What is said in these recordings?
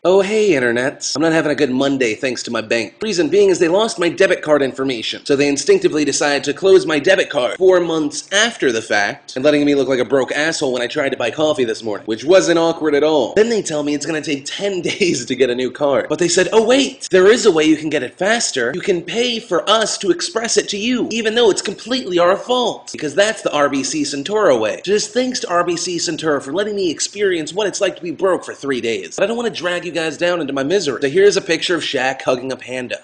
Oh hey internet. I'm not having a good Monday thanks to my bank. Reason being is they lost my debit card information, so they instinctively decided to close my debit card 4 months after the fact, and letting me look like a broke asshole when I tried to buy coffee this morning, which wasn't awkward at all. Then they tell me it's gonna take 10 days to get a new card. But they said, oh wait, there is a way you can get it faster. You can pay for us to express it to you, even though it's completely our fault. Because that's the RBC Centura way. Just thanks to RBC Centura for letting me experience what it's like to be broke for 3 days. But I don't want to drag you guys down into my misery. So here's a picture of Shaq hugging a panda.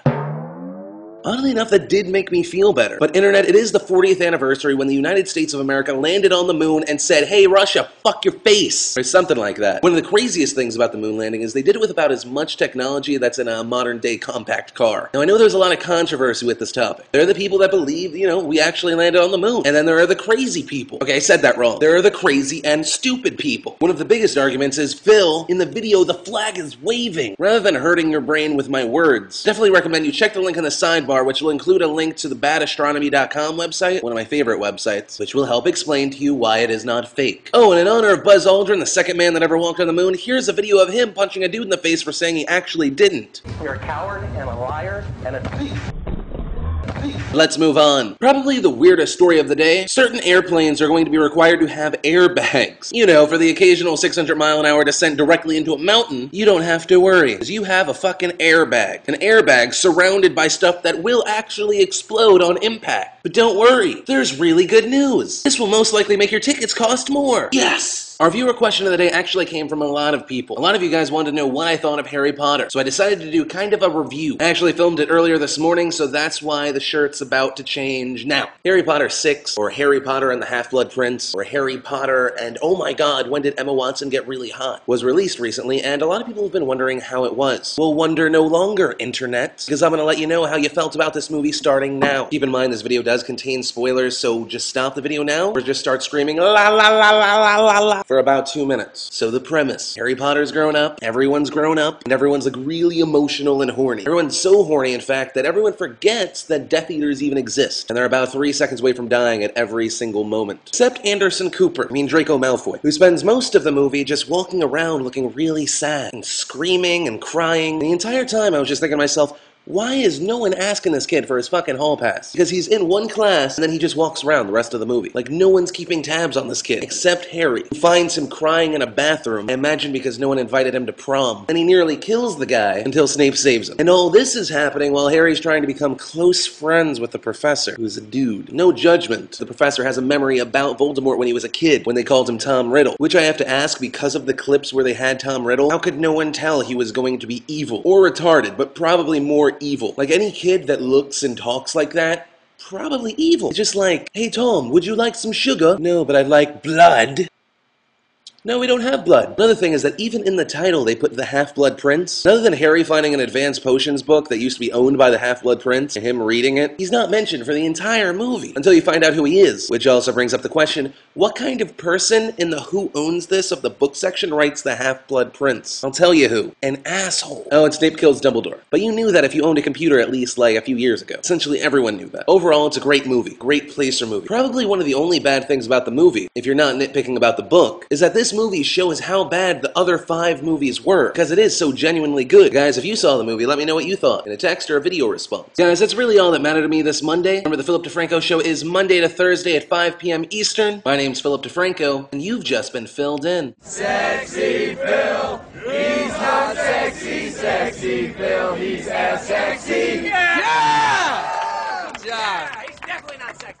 Oddly enough, that did make me feel better. But internet, it is the 40th anniversary when the United States of America landed on the moon and said, hey Russia, fuck your face. Or something like that. One of the craziest things about the moon landing is they did it with about as much technology that's in a modern day compact car. Now I know there's a lot of controversy with this topic. There are the people that believe, we actually landed on the moon. And then there are the crazy people. Okay, I said that wrong. There are the crazy and stupid people. One of the biggest arguments is, Phil, in the video the flag is waving. Rather than hurting your brain with my words, definitely recommend you check the link in the sidebar, which will include a link to the badastronomy.com website, one of my favorite websites, which will help explain to you why it is not fake. Oh, and in honor of Buzz Aldrin, the second man that ever walked on the moon, here's a video of him punching a dude in the face for saying he actually didn't. You're a coward and a liar and a thief. Let's move on. Probably the weirdest story of the day. Certain airplanes are going to be required to have airbags. For the occasional 600-mile-an-hour descent directly into a mountain, you don't have to worry, because you have a fucking airbag. An airbag surrounded by stuff that will actually explode on impact. But don't worry, there's really good news. This will most likely make your tickets cost more. Yes! Our viewer question of the day actually came from a lot of people. A lot of you guys wanted to know what I thought of Harry Potter, so I decided to do kind of a review. I actually filmed it earlier this morning, so that's why the shirt's about to change now. Harry Potter 6, or Harry Potter and the Half-Blood Prince, or Harry Potter and oh my god, when did Emma Watson get really hot, was released recently, and a lot of people have been wondering how it was. Well, wonder no longer, internet, because I'm going to let you know how you felt about this movie starting now. Keep in mind this video does contain spoilers, so just stop the video now, or just start screaming la la la la la la la for about 2 minutes. So the premise, Harry Potter's grown up, everyone's grown up, and everyone's like really emotional and horny. Everyone's so horny, in fact, that everyone forgets that Death Eaters even exist, and they're about 3 seconds away from dying at every single moment. Except Anderson Cooper, Draco Malfoy, who spends most of the movie just walking around looking really sad, and screaming and crying. The entire time I was just thinking to myself, why is no one asking this kid for his fucking hall pass? Because he's in one class and then he just walks around the rest of the movie. Like no one's keeping tabs on this kid, except Harry, who finds him crying in a bathroom, I imagine because no one invited him to prom. And he nearly kills the guy until Snape saves him. And all this is happening while Harry's trying to become close friends with the professor, who's a dude. No judgment. The professor has a memory about Voldemort when he was a kid, when they called him Tom Riddle. Which I have to ask, because of the clips where they had Tom Riddle, how could no one tell he was going to be evil? Or retarded, but probably more evil. Like any kid that looks and talks like that, probably evil. It's just like, hey Tom, would you like some sugar? No, but I'd like blood. No, we don't have blood. Another thing is that even in the title they put the Half-Blood Prince. Other than Harry finding an advanced potions book that used to be owned by the Half-Blood Prince and him reading it, he's not mentioned for the entire movie until you find out who he is. Which also brings up the question, what kind of person in the Who Owns This of the book section writes the Half-Blood Prince? I'll tell you who. An asshole. Oh, and Snape kills Dumbledore. But you knew that if you owned a computer at least like a few years ago. Essentially everyone knew that. Overall, it's a great movie. Great placer movie. Probably one of the only bad things about the movie, if you're not nitpicking about the book, is that this movie shows how bad the other 5 movies were, because it is so genuinely good. Guys, if you saw the movie, let me know what you thought in a text or a video response. Guys, that's really all that mattered to me this Monday. Remember, the Philip DeFranco Show is Monday to Thursday at 5 p.m. Eastern. My name's Philip DeFranco, and you've just been filled in. Sexy Phil, he's not sexy, sexy Phil, he's as sexy. Yeah! Good job. Yeah, he's definitely not sexy.